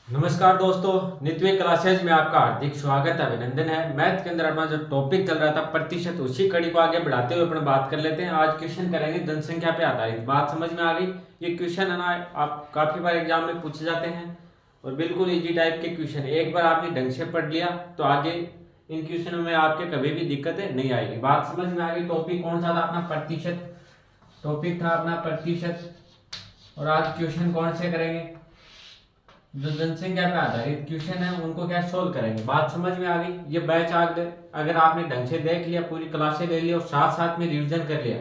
नमस्कार दोस्तों, नित्य क्लासेज में आपका हार्दिक स्वागत अभिनंदन है। मैथ के अंदर अपना जो टॉपिक चल रहा था प्रतिशत, उसी कड़ी को आगे बढ़ाते हुए अपन बात कर लेते हैं। आज क्वेश्चन करेंगे जनसंख्या पे आधारित। बात समझ में आ गई? ये क्वेश्चन है ना, आप काफी बार एग्जाम में पूछे जाते हैं और बिल्कुल इजी टाइप के क्वेश्चन। एक बार आपने ढंग से पढ़ लिया तो आगे इन क्वेश्चनों में आपके कभी भी दिक्कतें नहीं आएगी। बात समझ में आ गई? टॉपिक कौन सा था अपना? प्रतिशत। टॉपिक था अपना प्रतिशत। और आज क्वेश्चन कौन से करेंगे? जो जनसंख्या पे आधारित क्वेश्चन है उनको क्या सोल्व करेंगे। बात समझ में आ गई? ये बैच अगर आपने ढंग से देख लिया, पूरी क्लासें ले ली और साथ साथ में रिवीजन कर लिया,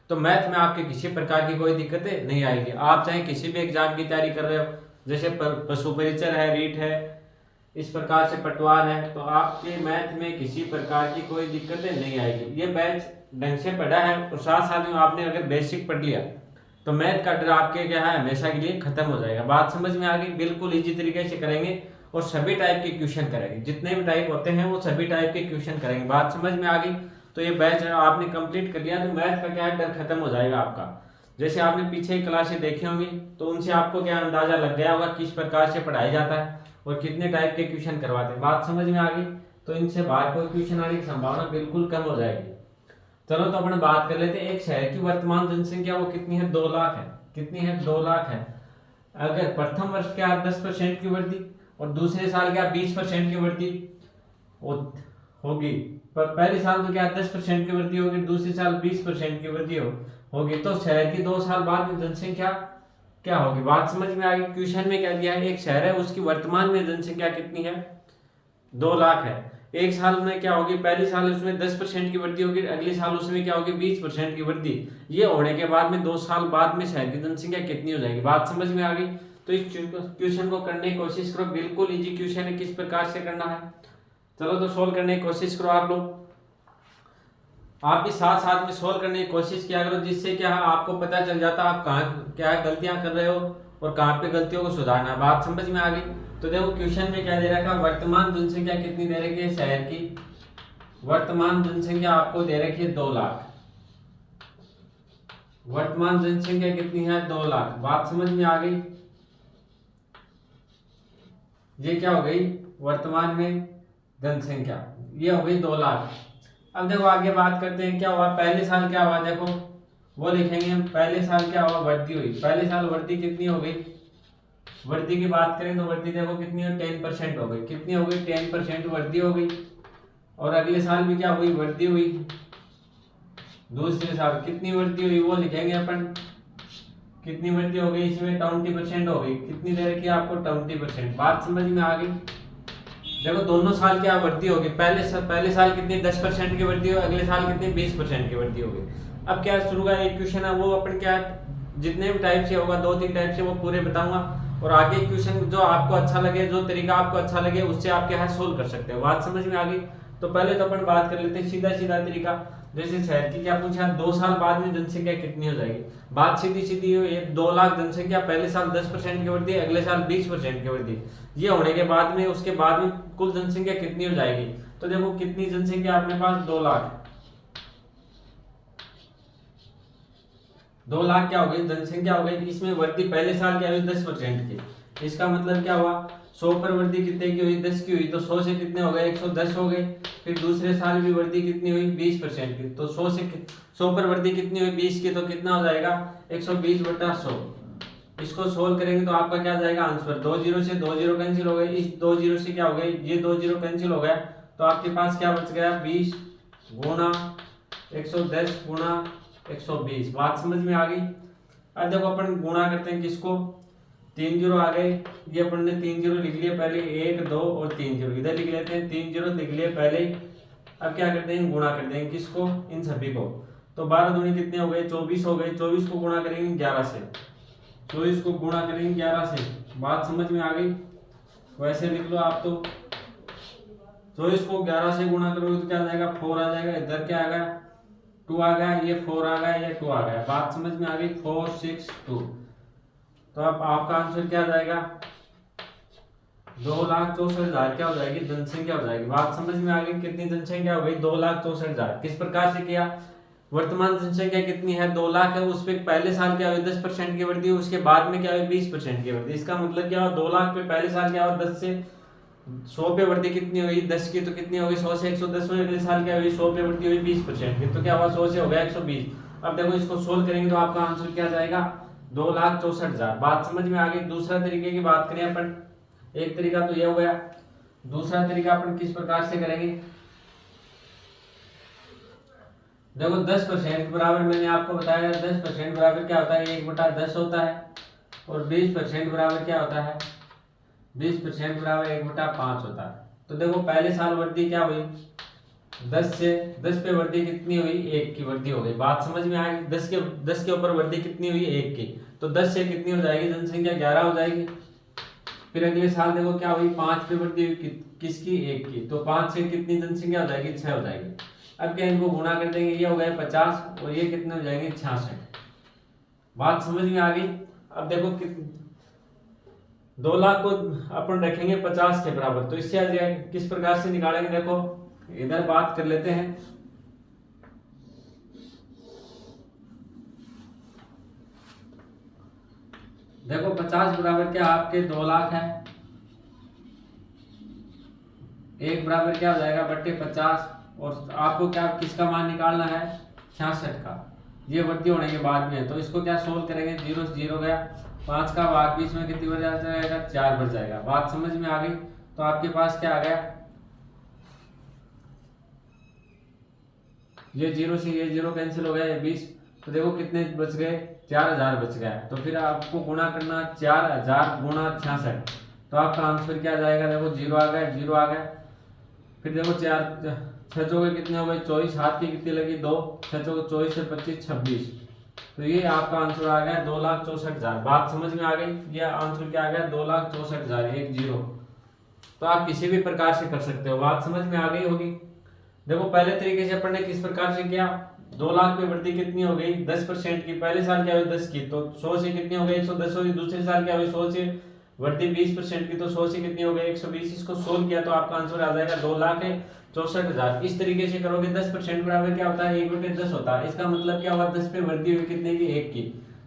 तो मैथ में आपके किसी प्रकार की कोई दिक्कतें नहीं आएगी। आप चाहे किसी भी एग्जाम की तैयारी कर रहे हो, जैसे पशु परिचय है, रीट है, इस प्रकार से पटवार है, तो आपके मैथ में किसी प्रकार की कोई दिक्कतें नहीं आएगी। ये बैच ढंग से पढ़ा है और साथ साथ में आपने अगर बेसिक पढ़ लिया तो मैथ का डर आपके क्या है, हमेशा के लिए खत्म हो जाएगा। बात समझ में आ गई? बिल्कुल इजी तरीके से करेंगे और सभी टाइप के क्वेश्चन करेंगे। जितने भी टाइप होते हैं वो सभी टाइप के क्वेश्चन करेंगे। बात समझ में आ गई? तो ये बैच आपने कंप्लीट कर लिया तो मैथ का क्या है, डर खत्म हो जाएगा आपका। जैसे आपने पीछे क्लासें देखी होंगी तो उनसे आपको क्या अंदाजा लग गया होगा किस प्रकार से पढ़ाया जाता है और कितने टाइप के क्वेश्चन करवाते हैं। बात समझ में आ गई? तो इनसे बाहर कोई क्वेश्चन आने की संभावना बिल्कुल कम हो जाएगी। चलो तो अपन बात कर लेते हैं। एक शहर की वर्तमान जनसंख्या वो कितनी है? 2 लाख है। कितनी है? 2 लाख है। अगर प्रथम वर्ष क्या 10% की वृद्धि और दूसरे साल क्या 20% की वृद्धि होगी, पर पहले साल तो क्या 10% की वृद्धि होगी, दूसरे साल 20% की वृद्धि होगी, तो शहर की 2 साल बाद में जनसंख्या क्या होगी। बात समझ में आ गई? क्वेश्चन में क्या दिया है, एक शहर है उसकी वर्तमान में जनसंख्या कितनी है? 2 लाख है। एक साल में क्या होगी, पहले साल उसमें 10% की वृद्धि होगी, अगले साल उसमें क्या होगी 20% की वृद्धि। ये होने के बाद में 2 साल बाद में शहर की जनसंख्या कितनी हो जाएगी। बात समझ में आ गई? तो इस क्वेश्चन को करने की कोशिश करो। बिल्कुल इजी क्वेश्चन है, किस प्रकार से करना है। चलो तो सोल्व करने की कोशिश करो आप लोग। आप भी साथ साथ में सोल्व करने की कोशिश किया करो, जिससे क्या है आपको पता चल जाता आप कहाँ क्या गलतियां कर रहे हो और कहाँ पे गलतियों को सुधारना है। बात समझ में आ गई? तो देखो क्वेश्चन में क्या दे रखा है, वर्तमान जनसंख्या कितनी दे रखी है शहर की। वर्तमान जनसंख्या आपको दे रखी है 2 लाख। वर्तमान जनसंख्या कितनी है? 2 लाख। बात समझ में आ गई? ये क्या हो गई वर्तमान में जनसंख्या, ये हो गई 2 लाख। अब देखो आगे बात करते हैं क्या हुआ। पहले साल क्या हुआ, देखो वो लिखेंगे हम। पहले साल क्या हुआ, वृद्धि हुई। पहले साल वृद्धि कितनी हो गई? वृद्धि की बात करें तो वृद्धि देखो कितनी हो, 10% हो गई। कितनी हो गई? 10% वृद्धि हो गई। और अगले साल भी क्या हुई, वृद्धि हुई। दूसरे साल कितनी वृद्धि हुई वो लिखेंगे अपन। कितनी वृद्धि हो गई इसमें? 20% हो गई। कितनी दे रखी है आपको? 20%। बात समझ में आ गई? देखो दोनों साल क्या वृद्धि होगी। पहले साल कितनी 10% की वृद्धि हो, अगले साल कितनी 20% की वृद्धि होगी। अब क्या शुरू का एक क्वेश्चन है वो अपन क्या जितने भी टाइप से होगा, 2-3 टाइप से, वो पूरे बताऊंगा। और आगे क्वेश्चन जो आपको अच्छा लगे, जो तरीका आपको अच्छा लगे, उससे आप क्या है सोल्व कर सकते हो। बात समझ में आ गई? तो पहले तो अपन बात कर लेते हैं सीधा सीधा तरीका। जैसे शहर की क्या पूछा, 2 साल बाद में जनसंख्या कितनी हो जाएगी। बात सीधी सीधी है, 2 लाख जनसंख्या, पहले साल 10% की वृद्धि, अगले साल 20% की वृद्धि। ये होने के बाद में उसके बाद में कुल जनसंख्या कितनी हो जाएगी। तो देखो कितनी जनसंख्या अपने पास, 2 लाख। 2 लाख क्या हो गई जनसंख्या हो गई। इसमें वृद्धि पहले साल क्या हुई, 10% की। इसका मतलब क्या हुआ, 100 पर वृद्धि कितने की हुई, 10 की हुई, तो 100 से कितने हो गए, 110 हो गए। फिर दूसरे साल भी वृद्धि कितनी हुई, 20% की, तो 100 पर वृद्धि कितनी हुई, 20 की, तो कितना हो जाएगा 120/100। इसको सोल्व करेंगे तो आपका क्या जाएगा आंसर। 2 जीरो से 2 जीरो कैंसिल हो गए, इस 2 जीरो से क्या हो गए, ये 2 जीरो कैंसिल हो गया, तो आपके पास क्या बच गया, 20 गुना 110 गुना 120। बात समझ में आ गई? अब देखो अपन गुणा करते हैं किसको, 3 जीरो आ गए, ये अपन ने 3 जीरो लिख लिए पहले, 1 2 और 3 जीरो इधर लिख लेते हैं, 3 जीरो लिख लिए पहले। अब क्या करते हैं, गुणा कर देंगे किसको, इन सभी को। तो 12 दूनी कितने हो गए, 24 हो गए। 24 को गुणा करेंगे 11 से, 24 को गुणा करेंगे 11 से। बात समझ में आ गई? वैसे लिख लो आप तो, 24 को 11 से गुणा करोगे तो क्या आ जाएगा, 4 आ जाएगा। इधर क्या आ गया, 2 आ गया, ये 4 आ गया, ये 2 आ गया। बात समझ में आ गई, 4 6 2। तो अब आपका आंसर क्या आ जाएगा, 2,64,000 क्या हो जाएगी, जनसंख्या हो जाएगी। बात समझ में आ गई? कितनी जनसंख्या हो गई, 2,64,000। किस प्रकार से किया, वर्तमान जनसंख्या कितनी है 2 लाख है, उस पे पहले साल क्या हुई 10% की वृद्धि, उसके बाद में क्या हुई 20% की वृद्धि। इसका मतलब क्या हुआ 2 लाख पे पहले साल क्या हुआ 10 से 100 पे वृद्धि कितनी हुई 10 की, तो कितनी होगी 100 से 110 हुई, अगले साल क्या हुई 100 पे वृद्धि हुई 20% की, तो क्या हुआ 100 से हो गया 120। अब देखो इसको सोल्व करेंगे तो आपका आंसर क्या जाएगा 2,64,000। बात समझ में आ गई। दूसरा तरीके की बात करें अपन, एक तरीका तो ये हो गया, दूसरा तरीका अपन किस प्रकार से करेंगे, देखो 10% बराबर मैंने आपको बताया 10% बराबर क्या होता है 1/10 होता है, और 20% बराबर क्या होता है 20% बराबर 1/5 होता है। तो देखो पहले साल वृद्धि क्या हुई 10 पे वृद्धि कितनी हुई 1 की वृद्धि हो गई। बात समझ में आई। 10 के ऊपर वृद्धि कितनी हुई 1 की, तो 10 से कितनी हो जाएगी जनसंख्या 11 हो जाएगी। फिर अगले साल देखो क्या हुई 5 पे वृद्धि हुई किसकी 1 की, तो 5 से कितनी जनसंख्या हो जाएगी 6 हो जाएगी। अब क्या इनको गुणा कर देंगे, ये हो गए 50 और ये कितने हो जाएंगे 66। बात समझ में आ गई। अब देखो 2 लाख को अपन रखेंगे 50 के बराबर, तो इससे किस प्रकार से निकालेंगे, देखो इधर बात कर लेते हैं। देखो 50 बराबर क्या आपके 2 लाख है, 1 बराबर क्या हो जाएगा बट्टे 50, और आपको क्या किसका मान निकालना है 66 का। ये वृद्धि होने के बाद में है, तो इसको क्या सोल्व करेंगे 0 से 0 गया, 5 का भाग बीच में कितनी बच जाएगा 4 बच जाएगा। बात समझ में आ गई। तो आपके पास क्या आ गया, ये 0 से ये 0 कैंसिल हो गया, ये 20, तो देखो कितने बच गए 4000 बच गया। तो फिर आपको गुणा करना 4000 गुणा 66, तो आपका आंसर क्या जाएगा, देखो 0 आ गया 0 आ गया। फिर देखो 4 6 चौके कितने हो गए 24, हाथ की कितनी लगी 2, 6 चौके 24 से 25 26, तो ये आपका आंसर आ गया 2,64,000। बात समझ में आ गई। ये आंसर क्या आ गया 2,64,000 10। तो आप किसी भी प्रकार से कर सकते हो। बात समझ में आ गई होगी। देखो पहले तरीके से अपन ने किस प्रकार से किया, 2 लाख में वृद्धि कितनी हो गई 10% की, पहले साल क्या हुई 10 की, तो 100 से कितनी हो गई 110 हुई। दूसरे साल क्या हुई 100 से वृद्धि 20% की, तो 100 से कितनी हो गई 120। इसको सोल्व किया तो आपका आंसर आ जाएगा 2,64,000। इस तरीके से करोगे 10% बराबर क्या होता है 1/10 होता है। इसका मतलब क्या हुआ 10 पे वृद्धि हुई कितने की 1 की,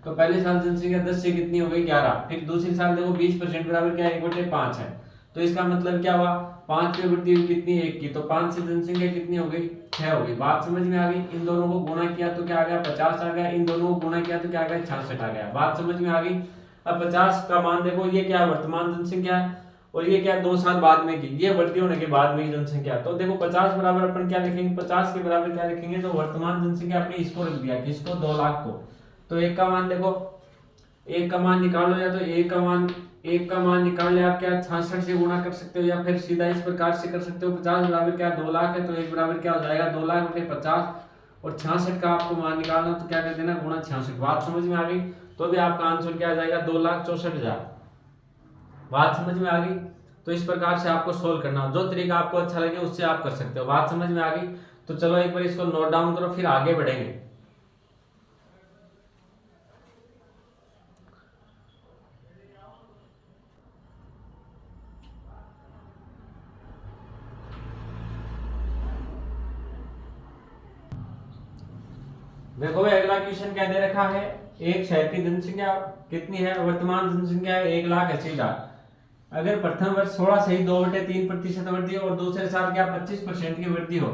तो पहले साल जनसंख्या 10 से कितनी हो गई 11। फिर दूसरे साल देखो 20% बराबर क्या 1/5 है, तो इसका मतलब क्या हुआ 5 पे वृद्धि हुई कितनी 1 की, तो 5 से जनसंख्या कितनी हो गई 6 हो गई। बात समझ में आ गई। इन दोनों को गुणा किया तो क्या आ गया 50 आ गया, इन दोनों को गुणा किया तो क्या आ गया 66 आ गया। बात समझ में आ गई। अब 50 का मान देखो, ये क्या वर्तमान जनसंख्या है, और ये क्या 2 साल बाद में की, ये वृद्धि होने के बाद में की जनसंख्या। तो देखो 50 बराबर अपन क्या लिखेंगे, 50 के बराबर क्या लिखेंगे, तो वर्तमान जनसंख्या अपने इसको रख दिया, किसको 2 लाख को। तो 1 का मान देखो, 1 का मान निकालो, या तो 1 का मान निकाल ले आप, क्या 66 से गुणा कर सकते हो, या फिर सीधा इस प्रकार से कर सकते हो। 50 बराबर क्या 2 लाख है, तो 1 बराबर क्या हो जाएगा 2 लाख बटे 50, और 66 का आपको मान निकालना, तो क्या कर देना गुणा 66। बात समझ में आ गई। तो भी आपका आंसर क्या आ जाएगा 2,64,000। बात समझ में आ गई। तो इस प्रकार से आपको सोल्व करना, जो तरीका आपको अच्छा लगे उससे आप कर सकते हो। बात समझ में आ गई। तो चलो एक बार इसको नोट डाउन करो, फिर आगे बढ़ेंगे। देखो अगला क्वेश्चन क्या दे रखा है, एक शहर की जनसंख्या कितनी है, वर्तमान जनसंख्या है 1,80,000। अगर प्रथम वर्ष 16 से ही 2/3% वृद्धि हो, और दूसरे साल क्या 25% की वृद्धि हो,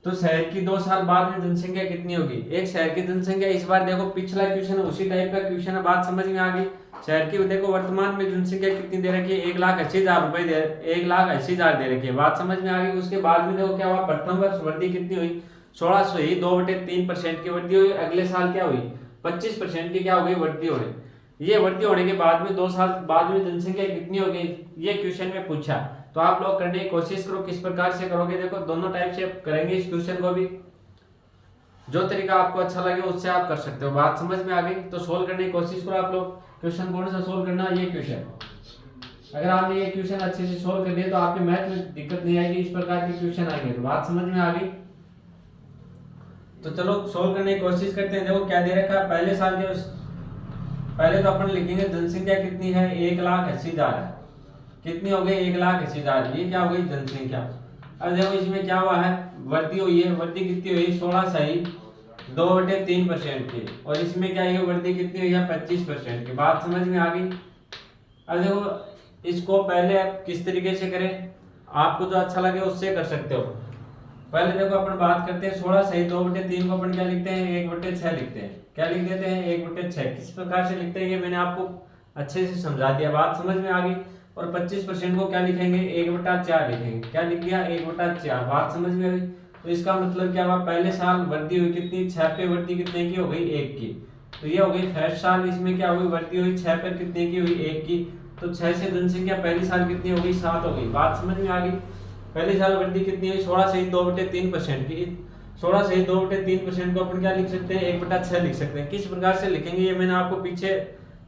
तो शहर की 2 साल बाद में जनसंख्या कितनी होगी। एक शहर की जनसंख्या, इस बार देखो पिछला क्वेश्चन उसी टाइप का क्वेश्चन है। बात समझ में आ गई। शहर की देखो वर्तमान में जनसंख्या कितनी दे रखी है 1,80,000 रुपए 1,80,000 दे रखी है। बात समझ में आ गई। उसके बाद में देखो क्या हुआ, प्रथम वर्ष वृद्धि कितनी हुई 16 से ही 2/3% की वृद्धि हुई। अगले साल क्या हुई 25% की क्या हो गई वृद्धि हो गई। ये वृद्धि होने के बाद में 2 साल बाद में जनसंख्या कितनी हो गई, ये क्वेश्चन में पूछा। तो आप लोग करने की कोशिश करो, किस प्रकार से करोगे। देखो दोनों टाइप से करेंगे इस क्वेश्चन को भी, जो तरीका आपको अच्छा लगे उससे आप कर सकते हो। बात समझ में आ गई। तो सोल्व करने की कोशिश करो आप लोग। क्वेश्चन कौन सा सोल्व करना, ये क्वेश्चन। अगर आपने ये क्वेश्चन अच्छे से सोल्व कर लिया तो आपके मैथ में दिक्कत नहीं आएगी, इस प्रकार के क्वेश्चन आएंगे। तो बात समझ में आ गई। तो चलो सोल्व करने की कोशिश करते हैं। देखो क्या दे रखा है, पहले साल के पहले तो अपन लिखेंगे जनसंख्या कितनी है 1,80,000 है। कितनी हो गई 1,80,000, ये क्या हो गई जनसंख्या। अब देखो इसमें क्या हुआ है, वृद्धि हुई है, वृद्धि कितनी हुई 16.2/3% की, और इसमें क्या है वृद्धि कितनी हुई है 25% की। बात समझ में आ गई। अब देखो इसको पहले आप किस तरीके से करें, आपको जो अच्छा लगे उससे कर सकते हो। पहले देखो अपन बात करते हैं 16/2/3 को अपन क्या लिखते हैं 1/6 लिखते हैं। क्या लिख देते हैं 1/6। किस प्रकार से लिखते हैं ये मैंने आपको अच्छे से समझा दिया, बात समझ में आ गई। और 25% को क्या लिखेंगे 1/4 लिखेंगे। क्या लिख दिया 1/4। बात समझ में आ गई। तो इसका मतलब क्या हुआ, पहले साल वृद्धि हुई कितनी 6 पे, वृद्धि कितने की हो गई 1 की। तो ये हो गई फर्स्ट साल, इसमें क्या हुई वृद्धि हुई 6 पर कितने की हुई 1 की। तो 6 से जनसंख्या पहली साल कितनी हो गई 7 हो गई। बात समझ में आ गई। पहली साल वृद्धि कितनी हुई 16/2/3% की। 16/2/3% को अपन क्या लिख सकते हैं 1/6 लिख सकते हैं। किस प्रकार से लिखेंगे ये मैंने आपको पीछे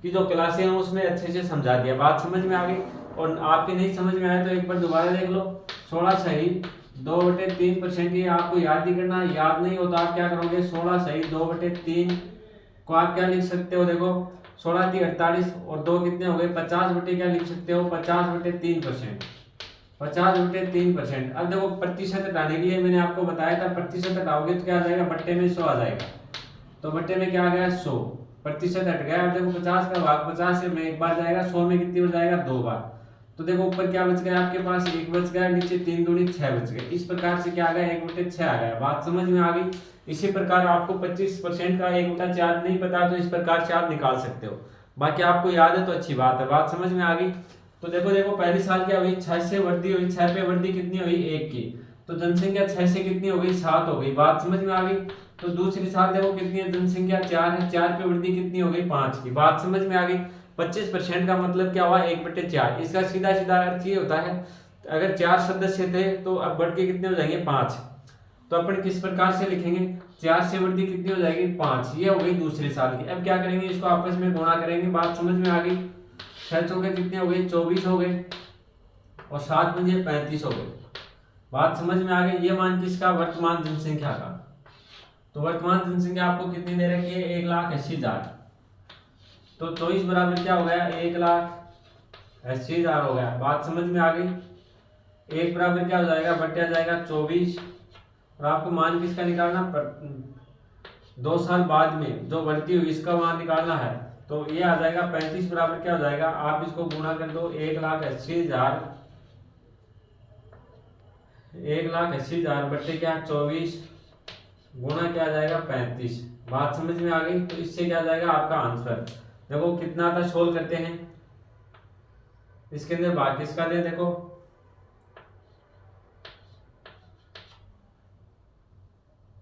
की जो क्लासें हैं उसमें अच्छे से समझा दिया। बात समझ में आ गई। और आपके नहीं समझ में आया तो एक बार दोबारा देख लो। 16/2/3% की आपको याद ही करना, याद नहीं होता आप क्या करोगे 16/2/3 को आप क्या लिख सकते हो, देखो 16 × 48 और 2 कितने हो गए 50 बटे क्या लिख सकते हो 50/3%। 50/3%। अब देखो प्रतिशत हटाने के लिए मैंने आपको बताया था, प्रतिशत हटाओगे तो क्या आ जाएगा बट्टे में 100 आ जाएगा। तो बट्टे में क्या आ गया 100, प्रतिशत हट गया। अब देखो 50 का भाग 50 से में एक बार जाएगा, 100 में कितनी बार जाएगा 2 बार। तो देखो ऊपर क्या बच गया आपके पास 1 बच गया, नीचे 3 दूनी 6 बच गए। इस प्रकार से क्या आ गया 1/6 आ गया। बात समझ में आ गई। इसी प्रकार आपको 25% का 1/4 नहीं पता तो इस प्रकार से आप निकाल सकते हो। बाकी आपको याद है तो अच्छी बात है। बात समझ में आ गई। तो देखो पहली साल क्या हुई 6 से वृद्धि हुई, 6 पे वृद्धि कितनी हुई 1 की। तो जनसंख्या 6 से कितनी हो गई 7 हो गई। बात समझ में आ गई। तो दूसरी साल देखो कितनी है जनसंख्या 4 है, 4 पे वृद्धि कितनी हो गई 5 की। बात समझ में आ गई। 25% का मतलब क्या हुआ 1/4। इसका सीधा सीधा अर्थ ये होता है अगर 4 सदस्य थे तो अब बढ़ के कितने हो जाएंगे 5। तो अपन किस प्रकार से लिखेंगे 4 से वृद्धि कितनी हो जाएगी 5। ये हो गई दूसरे साल की। अब क्या करेंगे इसको आपस में गुणा करेंगे। बात समझ में आ गई। 6 चौके कितने हो गए 24 हो गए और 7 पंजे 35 हो गए। बात समझ में आ गई। ये मान किसका वर्तमान जनसंख्या का। तो वर्तमान जनसंख्या आपको कितनी दे रखी है 1,80,000। तो 24 बराबर क्या हो गया 1,80,000 हो गया। बात समझ में आ गई। 1 बराबर क्या हो जाएगा बटे आ जाएगा 24। और आपको मान किसका निकालना 2 साल बाद में जो वृद्धि हुई इसका मान निकालना है। तो ये आ जाएगा 35 बराबर क्या हो जाएगा, आप इसको गुणा कर दो 1,80,000 बटे क्या 24 गुणा क्या आ जाएगा 35। बात समझ में आ गई। तो इससे क्या आ जाएगा आपका आंसर। देखो कितना था सोल्व करते हैं। इसके अंदर भाग किसका दें, देखो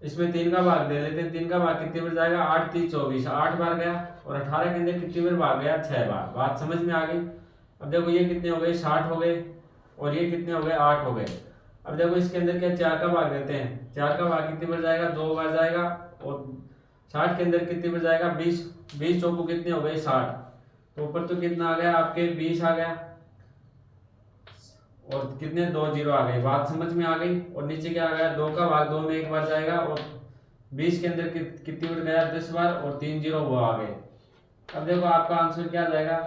इसमें 3 का भाग दे लेते हैं। 3 का भाग कितनी बार जाएगा 8 3 24, 8 बार गया। और 18 के अंदर कितनी बार भाग गया 6 बार। बात समझ में आ गई। अब देखो ये कितने हो गए 60 हो गए और ये कितने हो गए 8 हो गए। अब देखो इसके अंदर क्या 4 का भाग देते हैं। 4 का भाग कितनी बार जाएगा 2 बार जाएगा। और 60 के अंदर कितनी बार जाएगा 20, 20 चौको कितने हो गए 60। तो ऊपर तो कितना आ गया आपके 20 आ गया और कितने 2 0 आ गए। बात समझ में आ गई। और नीचे क्या आ गया 2 का भाग 2 में एक बार जाएगा और 20 के अंदर कितनी बार गया 10 बार और 3 0 वो आ गए। अब देखो आपका आंसर क्या आ जाएगा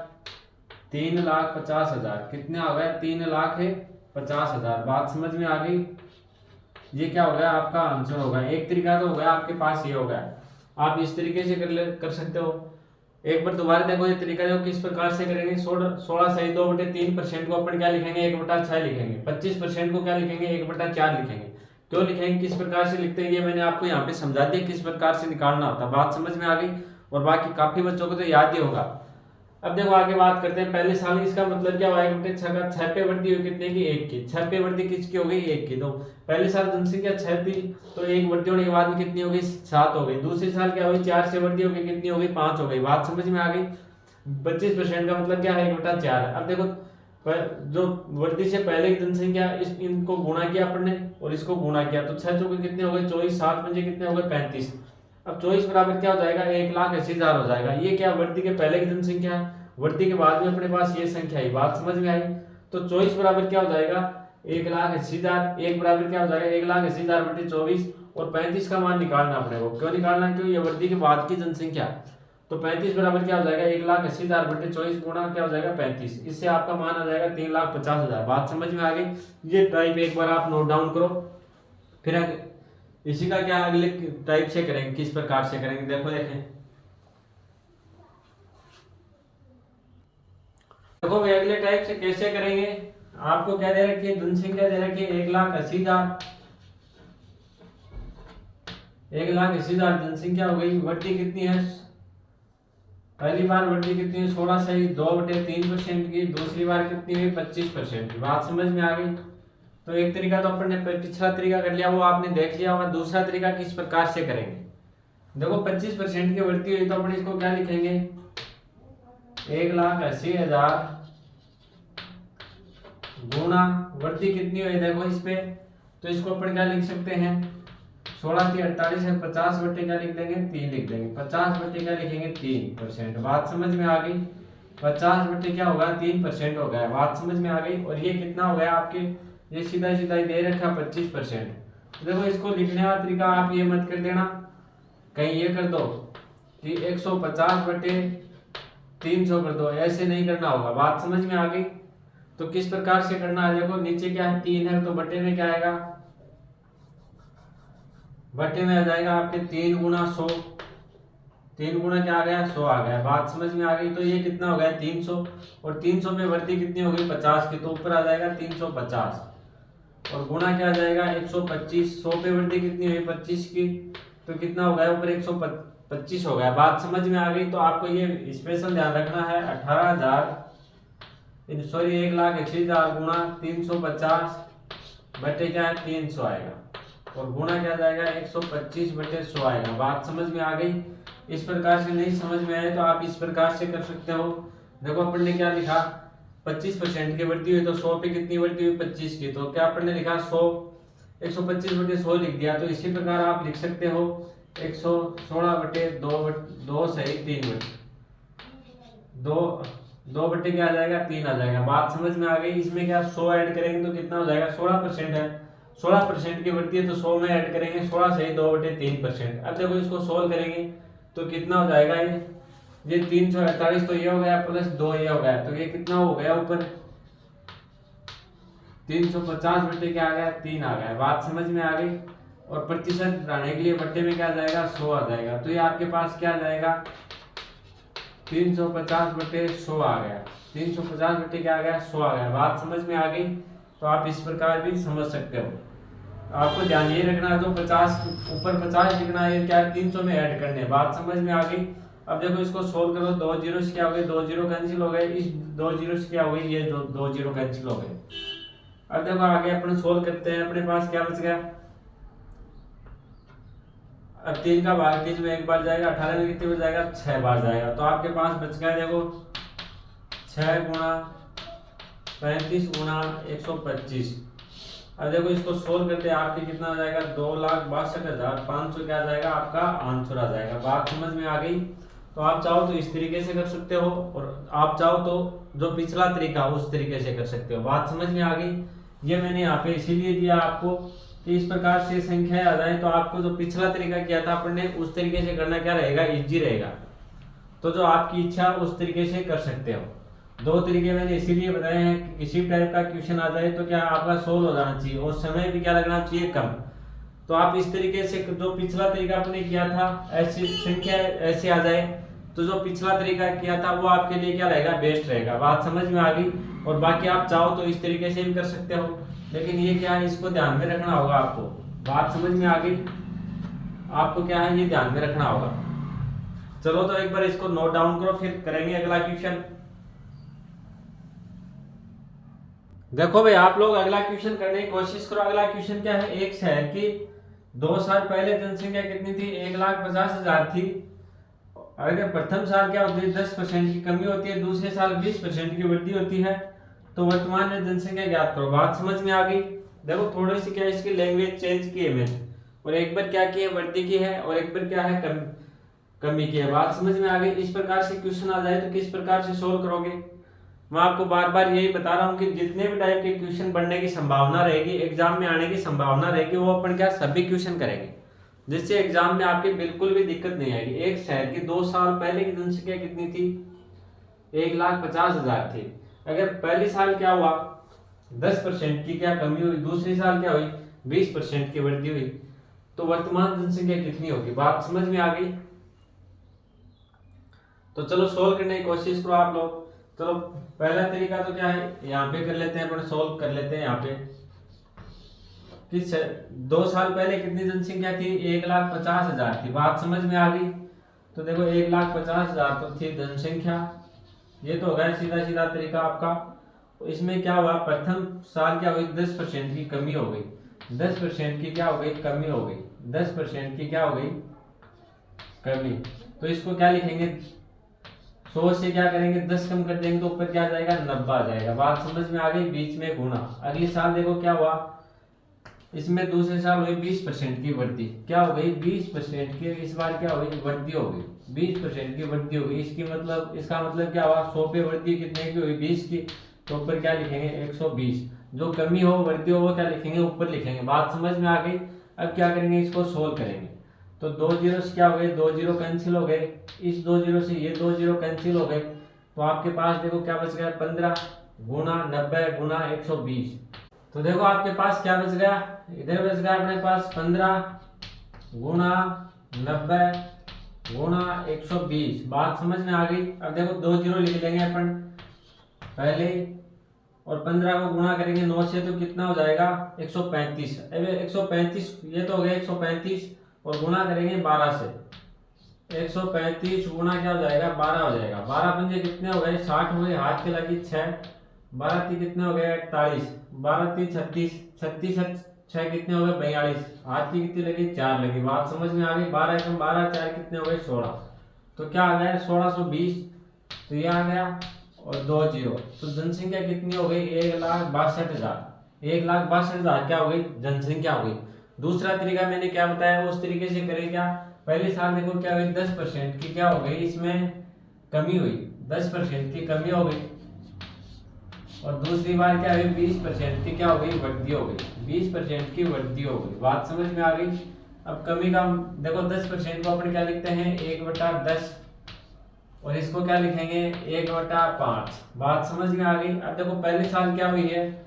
3,50,000। कितने आ गया 3,50,000। बात समझ में आ गई। ये क्या हो गया आपका आंसर होगा। एक तरीका तो हो गया आपके पास ये हो गया, आप इस तरीके से कर सकते हो। एक बार दोबारा देखो ये तरीका देखो किस प्रकार से करेंगे। 16/2/3% को अपन क्या लिखेंगे 1/6 लिखेंगे। 25% को क्या लिखेंगे 1/4 लिखेंगे। क्यों लिखेंगे किस प्रकार से लिखते हैं ये मैंने आपको यहाँ पे समझा दिया किस प्रकार से निकालना होता है। बात समझ में आ गई। और बाकी काफी बच्चों को तो याद ही होगा। अब देखो आगे बात करते हैं पहले साल। इसका मतलब क्या हुआ 1/6 का 6 पे वृद्धि हुई कितने की 1 की। 6 पे वृद्धि किसकी हो गई 1 की। तो पहले साल जनसंख्या 6 थी तो 1 वृद्धि होने के बाद में कितनी हो गई 7 हो गई। दूसरे साल क्या हुई 4 से वृद्धि हो गई कितनी हो गई 5 हो गई। बात समझ में आ गई। 25% का मतलब क्या है 1/4। अब देखो जो वृद्धि से पहले की जनसंख्या इनको गुणा किया अपन ने और इसको गुणा किया तो 6 चौके कितने हो गए 24, 7 पंजे कितने हो गए 35। अब 24 बराबर क्या हो जाएगा 1,80,000 हो जाएगा। ये क्या वृद्धि के पहले की जनसंख्या है, वृद्धि के बाद में अपने पास ये संख्या है। बात समझ में आई। तो 24 बराबर क्या हो जाएगा 1,80,000। 1 बराबर क्या हो जाएगा 1,80,000 बटे 24 और 35 का मान निकालना अपने को। क्यों निकालना, क्यों ये वृद्धि के बाद की जनसंख्या। तो 35 बराबर क्या हो जाएगा 1,80,000 बटे 24 गुणा क्या हो जाएगा 35। इससे आपका मान आ जाएगा 3,50,000। बात समझ में आ गई। ये टाइप एक बार आप नोट डाउन करो। फिर इसी का क्या अगले टाइप से करेंगे, किस प्रकार से करेंगे देखो देखें। देखो भाई अगले टाइप से कैसे करेंगे। आपको क्या दे रखी है, धन संख्या दे रखी है 1,80,000। 1,80,000 जनसंख्या हो गई। वृद्धि कितनी है, पहली बार वृद्धि कितनी है 16 सही 2/3% की। दूसरी बार कितनी हुई 25% की। बात समझ में आ गई। तो एक तरीका तो अपन ने पिछला तरीका कर लिया, वो आपने देख लिया होगा। दूसरा तरीका किस प्रकार से करेंगे, देखो 25% की वृद्धि हुई तो अपन इसको क्या लिखेंगे 1,80,000 गुणा वृद्धि कितनी हुई देखो इस पे, तो इसको अपन क्या लिख सकते हैं 16 थी 48 है 50 बटे क्या लिख देंगे 3 लिख देंगे। 50 बटे क्या लिखेंगे 3%। बात समझ में आ गई। 50 बटे क्या होगा 3% हो गया। बात समझ में आ गई। और ये कितना हो गया आपके, ये सीधा सीधा ही दे रखा 25%। देखो इसको लिखने का तरीका आप ये मत कर देना, कहीं ये कर दो कि 150 बटे 300 कर दो, ऐसे नहीं करना होगा। बात समझ में आ गई। तो किस प्रकार से करना है देखो, नीचे क्या है 3 है तो बटे में क्या आएगा, बटे में आ जाएगा आपके 3 गुना 100। 3 गुना क्या आ गया 100 आ गया। बात समझ में आ गई। तो ये कितना हो गया 300, और 300 में वृद्धि कितनी हो गई 50 की, तो ऊपर आ जाएगा 350 और गुणा क्या आ जाएगा 125। 100 पे वृद्धि कितनी हुई 25 की, तो कितना हो गया ऊपर 125 हो गया। बात समझ में आ गई। तो आपको ये स्पेशल ध्यान रखना है 1,80,000 गुणा 350 बटे क्या है 300 आएगा, और गुणा क्या जाएगा 125 बटे 100 आएगा। बात समझ में आ गई। इस प्रकार से नहीं समझ में आए तो आप इस प्रकार से कर सकते हो। देखो अपन ने क्या लिखा 25% की वृद्धि हुई तो 100 पे कितनी वृद्धि हुई 25 की, तो क्या अपन ने लिखा 125 बटे 100 लिख दिया। तो इसी प्रकार आप लिख सकते हो 116 बटे 2 सही 3 बटे 2 बटे क्या आ जाएगा 3 आ जाएगा। बात समझ में आ गई। इसमें क्या 100 ऐड करेंगे तो कितना हो जाएगा 16% है, 16% की वृद्धि है तो 100 में ऐड करेंगे 16 सही 2/3%। अब देखो इसको सोल्व करेंगे तो कितना हो जाएगा ये 348 तो ये हो गया प्लस 2 ये हो गया, तो ये कितना हो गया ऊपर 350 बटे क्या आ गया 3 आ गया। बात समझ में आ गई। और प्रतिशत हटाने के लिए बटे में क्या आ जाएगा 100 आ जाएगा। तो ये आपके पास क्या आ जाएगा 350 बटे 100 आ गया। 350 बटे क्या आ गया 100 आ गया। बात समझ में आ गई। तो आप इस प्रकार भी समझ सकते हो। आपको ध्यान ये रखना है तो 50 ऊपर 50 लिखना है, क्या 300 में ऐड करने। बात समझ में आ गई। अब देखो इसको सोल्व करो, 2 जीरो से क्या हो गए 2 जीरो कैंसिल हो गए, इस 2 जीरो से क्या हो गई ये 2 जीरो कैंसिल हो गए। अब देखो आगे अपन सोल्व करते हैं। अपने पास क्या बच गया, अब 3 का भाग 3 में एक बार जाएगा, 18 में कितनी बार जाएगा 6 बार जाएगा। तो आपके पास बच गया देखो 6 गुणा 35 गुणा 125। अब देखो इसको सोल्व करते हैं आपके कितना आ जाएगा 2,62,500 क्या आ जाएगा आपका आंसर आ जाएगा। बात समझ में आ गई। तो आप चाहो तो इस तरीके से कर सकते हो, और आप चाहो तो जो पिछला तरीका उस तरीके से कर सकते हो। बात समझ में आ गई। ये मैंने यहाँ पे इसीलिए दिया आपको कि इस प्रकार से संख्या आ जाए तो आपको जो पिछला तरीका किया था अपन ने उस तरीके से करना क्या रहेगा इजी रहेगा। तो जो आपकी इच्छा उस तरीके से कर सकते हो। 2 तरीके मैंने इसीलिए बताए हैं कि किसी टाइप का क्वेश्चन आ जाए तो क्या आपका सोल्व हो जाना चाहिए और समय भी क्या लगना चाहिए कम। तो आप इस तरीके से जो पिछला तरीका आपने किया था ऐसी संख्या ऐसे आ जाए तो जो पिछला तरीका किया था वो आपके लिए क्या रहेगा बेस्ट रहेगा। बात समझ में आ गई। और बाकी आप चाहो तो इस तरीके से भी कर सकते हो, लेकिन ये क्या है इसको ध्यान में रखना होगा आपको। बात समझ में आ गई। आपको क्या है ये ध्यान में रखना होगा। चलो तो एक बार इसको नोट डाउन करो, फिर करेंगे अगला क्वेश्चन। देखो भाई आप लोग अगला क्वेश्चन करने की कोशिश करो। अगला क्वेश्चन क्या है, एक शहर की 2 साल पहले जनसंख्या कितनी थी 1,50,000 थी। अगर प्रथम साल क्या होती है 10% की कमी होती है, दूसरे साल 20% की वृद्धि होती है, तो वर्तमान में जनसंख्या ज्ञात करो। बात समझ में आ गई। देखो थोड़ी सी क्या इसकी लैंग्वेज चेंज की है मैंने, और एक बार क्या की है वृद्धि की है और एक बार क्या है कमी की है। बात समझ में आ गई। इस प्रकार से क्वेश्चन आ जाए तो किस प्रकार से सोल्व करोगे। मैं आपको बार बार यही बता रहा हूँ कि जितने भी टाइप के क्वेश्चन बनने की संभावना रहेगी, एग्जाम में आने की संभावना रहेगी, वो अपन क्या सभी क्वेश्चन करेंगे। जिससे एग्जाम में आपके बिल्कुल भी दिक्कत नहीं आएगी। एक शहर की 2 साल पहले की जनसंख्या कितनी थी? 1,50,000 थी। अगर पहले साल क्या हुआ, 10% की क्या कमी हुई, दूसरी साल क्या हुई, 20% की वृद्धि हुई, तो वर्तमान जनसंख्या कितनी होगी? बात समझ में आ गई? तो चलो सोल्व करने की कोशिश करो आप लोग। चलो पहला तरीका तो क्या है, यहाँ पे कर लेते हैं, अपन सोल्व कर लेते हैं। यहाँ पे कि 2 साल पहले कितनी जनसंख्या थी? 1,50,000 थी। बात समझ में आ गई? तो देखो 1,50,000 तो थी जनसंख्या, ये तो होगा सीधा सीधा तरीका आपका। तो इसमें क्या हुआ, प्रथम साल क्या हुई, 10% की कमी हो गई। 10% की क्या हो गई, कमी हो गई। 10% की क्या हो गई, कमी। तो इसको क्या लिखेंगे, 100 से क्या करेंगे, 10 कम कर देंगे तो ऊपर क्या आ जाएगा, 90 आ जाएगा। बात समझ में आ गई? बीच में गुणा। अगले साल देखो क्या हुआ, इसमें दूसरे साल हुई 20% की वृद्धि। क्या हो गई, 20% की इस बार क्या हो गई, वृद्धि हो गई। 20% की वृद्धि हो गई। इसका मतलब क्या हुआ, 100 पे वृद्धि कितने की हुई, 20 की। तो ऊपर क्या लिखेंगे, 120। जो कमी हो वृद्धि हो वो क्या लिखेंगे, ऊपर लिखेंगे। बात समझ में आ गई? अब क्या करेंगे, इसको सोल्व करेंगे। तो 2 जीरो से क्या हो गए, 2 जीरो कैंसिल हो गए। इस 2 जीरो से ये 2 जीरो कैंसिल हो गए। तो आपके पास देखो क्या बच गया, 15 गुणा 90 गुणा 120। तो देखो आपके पास क्या बच गया, इधर बच गया अपने पास 15 गुणा 90 गुणा 120। बात समझ में आ गई? अब देखो 2 जीरो लिख लेंगे अपन पहले, और 15 को गुणा करेंगे 9 से तो कितना हो जाएगा, 135। अब 135 ये तो हो गया 135, और गुणा करेंगे 12 से। 135 गुणा क्या हो जाएगा, 12 हो जाएगा। 12 पंजे कितने हो गए, 60 हो गए। हाथ के लगी 6, 12 ती कितने हो गए, 48। 12 ती 36, 36 6 कितने हो गए, 42। हाथ की कितनी लगी, 4 लगी। बात समझ में आ गई? 12 एकम 12, 4 कितने हो गए, 16। तो क्या आ गया, 1620। तो ये आ गया, और 2 जीरो। तो जनसंख्या कितनी हो गई, 1,62,000। 1,62,000 क्या हो गई, जनसंख्या हो गई। दूसरा तरीका मैंने क्या बताया, उस तरीके से करें। क्या, पहले साल देखो क्या हुई, 10% की क्या हो गई, इसमें कमी हुई, 10% की कमी हो गई। और दूसरी बार क्या हुई, 20% की क्या हो गई, वृद्धि हो गई। 20% की वृद्धि हो गई। बात समझ में आ गई? अब कमी का देखो, 10% को अपन क्या लिखते हैं, 1/10, और इसको क्या लिखेंगे, 1/5। बात समझ में आ गई? अब देखो पहले साल क्या हुई है,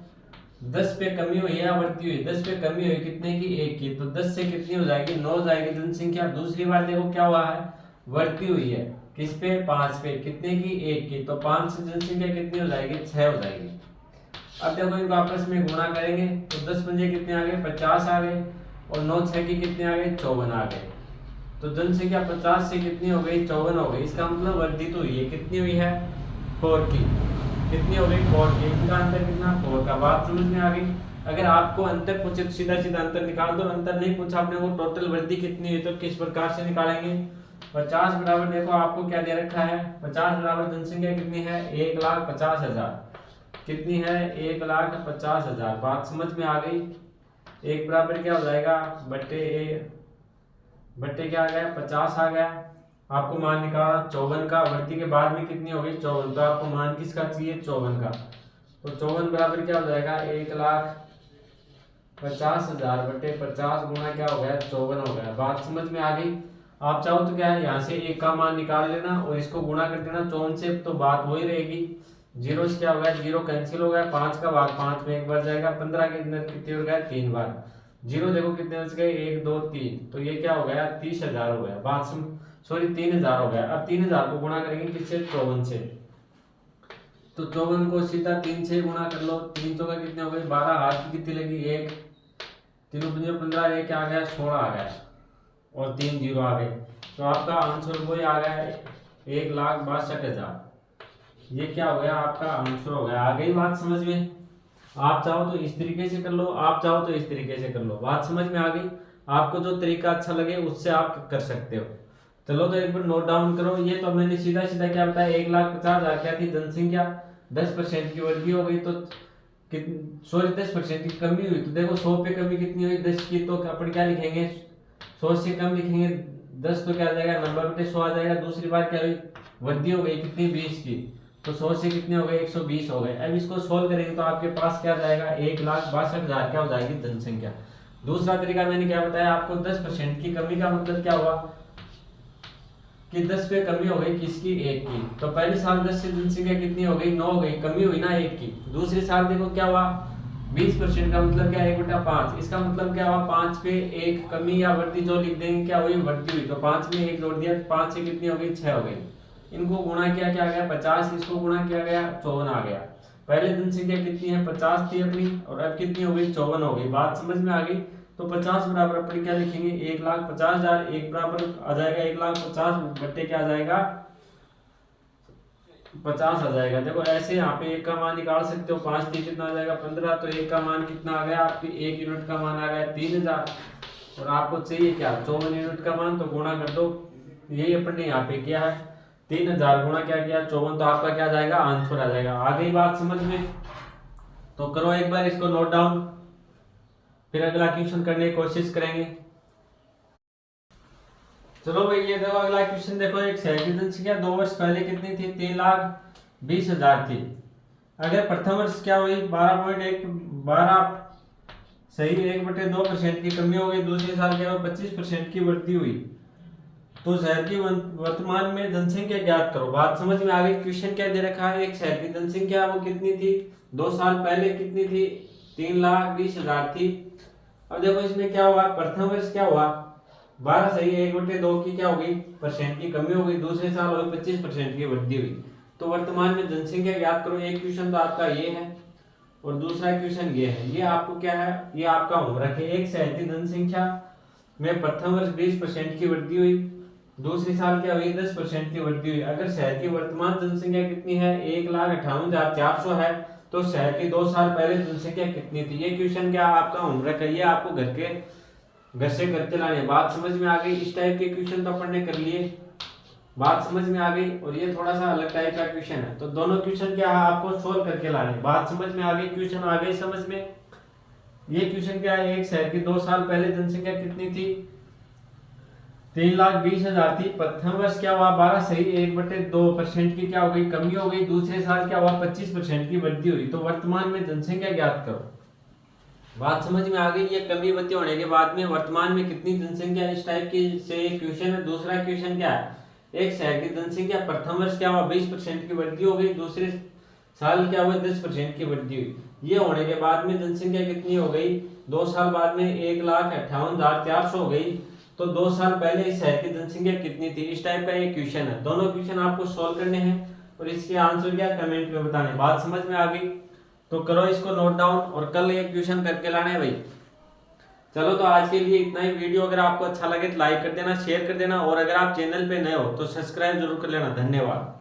10 पे कमी हुई है, वृद्धि हुई। 10 पे कमी हुई कितने की, 1 की। तो 10 से कितनी हो जाएगी, 9 जाएगी जनसंख्या। दूसरी बार देखो क्या हुआ है, वृद्धि हुई है, किस पे, 5 पे, कितने की, 1 की। तो 5 से जनसंख्या कितनी हो जाएगी, 6 हो जाएगी। अब देखो इनको आपस में गुणा करेंगे तो 10 पंजे कितने आ गए, 50 आ गए, और 9 6 की कितने आ गए, 54 आ गए। तो जनसंख्या 50 से कितनी हो गई, 54 हो गई। इसका मतलब वृद्धि तो हुई है, कितनी हुई है, 4 की। कितनी हो गई, 4 की। इनका अंतर कितना, 4 का। बात समझ में आ गई? अगर आपको अंतर पूछे तो सीधा सीधा अंतर निकाल दो। अंतर नहीं पूछा आपने को, टोटल वृद्धि कितनी हुई, तो किस प्रकार से निकालेंगे। 50 बराबर देखो आपको क्या दे रखा है, 50 बराबर जनसंख्या कितनी है, 1,50,000। कितनी है, 1,50,000। बात समझ में आ गई? एक बराबर क्या हो जाएगा, बट्टे क्या आ गया, 50 आ गया। आपको मान निकाला 54 का, वृद्धि के बाद में कितनी हो गई, 54। तो आपको मान किसका चाहिए, 54 का। तो 54 बराबर क्या हो जाएगा, 1,50,000 बटे 50 गुना क्या हो गया, 54 हो गया। बात समझ में आ गई? आप चाहो तो क्या है, यहाँ से 1 का मान निकाल लेना और इसको गुणा कर देना 54 से, तो बात वही रहेगी। जीरो से क्या हो गया, जीरो कैंसिल हो गया, 5 का भाग 5 में एक बार जाएगा। 15 के अंदर कितने हो गया, 3 बार। जीरो देखो कितने बच गए, 1 2 3। तो ये क्या हो गया, 30,000 हो गया। बात सुन, सॉरी 3,000 हो गया। अब 3,000 को गुणा करेंगे किससे, 54 से। तो 54 को सीधा 3 से गुणा कर लो। 3 चौका कितने हो गए, 12। हाथ की कितनी लगी, 1। 3 पंजे 15, 1 आ गया, 16 आ गया, और 3 जीरो आ गए। तो आपका आंसर वही आ गया है, 1,62,000। ये क्या हो गया, आपका आंसर हो गया। आ गई बात समझ में? आप चाहो तो इस तरीके से कर लो, आप चाहो तो इस तरीके से कर लो। बात समझ में आ गई? आपको जो तरीका अच्छा लगे उससे आप कर सकते हो। चलो तो एक बार नोट डाउन करो। ये तो मैंने सीधा सीधा क्या बताया, 1,50,000 क्या थी जनसंख्या, 10% की वृद्धि हो गई, तो सॉरी 10% की कमी हुई। तो देखो 100 पे कमी कितनी हुई, 10 की। तो अपन क्या लिखेंगे, 100 से कम लिखेंगे 10, तो क्या आ जाएगा, 90/100 आ जाएगा। दूसरी बार क्या हुई, वृद्धि हो गई, कितनी, 20 की। तो 100 से कितने हो गए, 120 हो गए। अब इसको सोल्व करेंगे तो आपके पास क्या जाएगा, 1,62,000 क्या हो जाएगी जनसंख्या। दूसरा तरीका मैंने क्या बताया आपको, 10% की कमी का मतलब क्या हुआ कि 10 पे कमी हो गई किसकी, 1 की। तो पहले साल 10 से जनसंख्या कितनी हो गई, 9 हो गई, कमी हुई ना 1 की। दूसरे साल देखो क्या हुआ, 20% का मतलब क्या, 1/5। इसका मतलब क्या हुआ, 5 पे 1 कमी या वृद्धि जो लिख देंगे, क्या हुई, वृद्धि हुई। तो 5 में 1 जोड़ दिया, 5 से कितनी हो गई, 6 हो गई। इनको गुणा किया, क्या गया 50, इसको गुणा किया गया 54 आ गया। पहले जनसंख्या कितनी है, 50 थी अपनी, और अब कितनी हो गई, 54 हो गई। बात समझ में आ गई। तो 50 बराबर अपन क्या लिखेंगे, 1,50,000। 1 बराबर आ जाएगा 1,50,000 बट्टे क्या आ जाएगा, 50 आ जाएगा। देखो ऐसे यहाँ पे 1 का मान निकाल सकते हो, 5 थी कितना आ जाएगा 15। तो 1 का मान कितना आ गया, आपकी 1 यूनिट का मान आ गया 3000। और आपको चाहिए क्या, 54 यूनिट का मान, तो गुणा कर दो। यही अपन ने यहाँ पे किया है, 3000 गुणा क्या किया 54, तो आपका क्या जाएगा, आंसर आ जाएगा। आ गई बात समझ में। तो करो एक बार इसको नोट डाउन, फिर अगला क्वेश्चन करने की कोशिश करेंगे। चलो भाई ये देखो अगला क्वेश्चन देखो, एक शहर की जनसंख्या 2 वर्ष पहले कितनी थी, 3,20,000 थी। अगर प्रथम वर्ष क्या हुई, 12 सही 1/2% की कमी हो गई। दूसरे साल क्या हुआ, 25% की वृद्धि हुई। तो शहर की वर्तमान में जनसंख्या ज्ञात करो। बात समझ में आ गई। क्वेश्चन क्या दे रखा है, एक शहर की जनसंख्या वो कितनी थी, 2 साल पहले कितनी थी, 3,20,000 थी। अब देखो इसमें क्या हुआ, प्रथम वर्ष क्या हुआ, 12 सही 1/2 की क्या हो गई, परसेंट की कमी हो गई। दूसरे साल हो गई 25% की वृद्धि हुई। तो वर्तमान में जनसंख्या ज्ञात करो। एक क्वेश्चन तो आपका ये है और दूसरा क्वेश्चन ये है। ये आपको क्या है, ये आपका होमवर्क है। एक शहर की जनसंख्या में प्रथम वर्ष 20% की वृद्धि हुई, दूसरे साल क्या हुई, 10% की वृद्धि हुई। अगर शहर की वर्तमान जनसंख्या कितनी है, 1,58,400 है, तो शहर की 2 साल पहले जनसंख्या कितनी थी। ये क्वेश्चन क्या आपका होमवर्क है, ये आपको घर से करके लाने। बात समझ में आ गई। इस टाइप के क्वेश्चन तो अपन ने कर लिए, बात समझ में आ गई। और ये थोड़ा सा अलग टाइप का क्वेश्चन है, तो दोनों क्वेश्चन क्या है आपको सोल्व करके लाने। बात समझ में आ गई, क्वेश्चन आ गई समझ में। ये क्वेश्चन क्या है, एक शहर की 2 साल पहले जनसंख्या कितनी थी, 3,20,000 थी। प्रथम वर्ष क्या हुआ, 12 सही 1/2% की क्या हो गई, कमी हो गई। दूसरे साल क्या हुआ, 25% की वृद्धि हुई। तो वर्तमान में जनसंख्या ज्ञात करो। बात समझ में आ गई। ये कमी वृद्धि होने के बाद में वर्तमान में कितनी जनसंख्या, इस टाइप की से क्वेश्चन है। दूसरा क्वेश्चन क्या है, एक शहर की जनसंख्या प्रथम वर्ष क्या हुआ, 20% की वृद्धि हो गई। दूसरे साल क्या हुआ, 10% की वृद्धि हुई। ये होने के बाद में जनसंख्या कितनी हो गई, 2 साल बाद में 1,58,400 हो गई। तो 2 साल पहले इस शहर की जनसंख्या कितनी थी। इस टाइप का एक क्वेश्चन है। दोनों क्वेश्चन आपको सोल्व करने हैं और इसके आंसर क्या कमेंट में बताने। बात समझ में आ गई। तो करो इसको नोट डाउन और कल ये क्वेश्चन करके लाना है भाई। चलो तो आज के लिए इतना ही। वीडियो अगर आपको अच्छा लगे तो लाइक कर देना, शेयर कर देना, और अगर आप चैनल पे नए हो तो सब्सक्राइब जरूर कर लेना। धन्यवाद।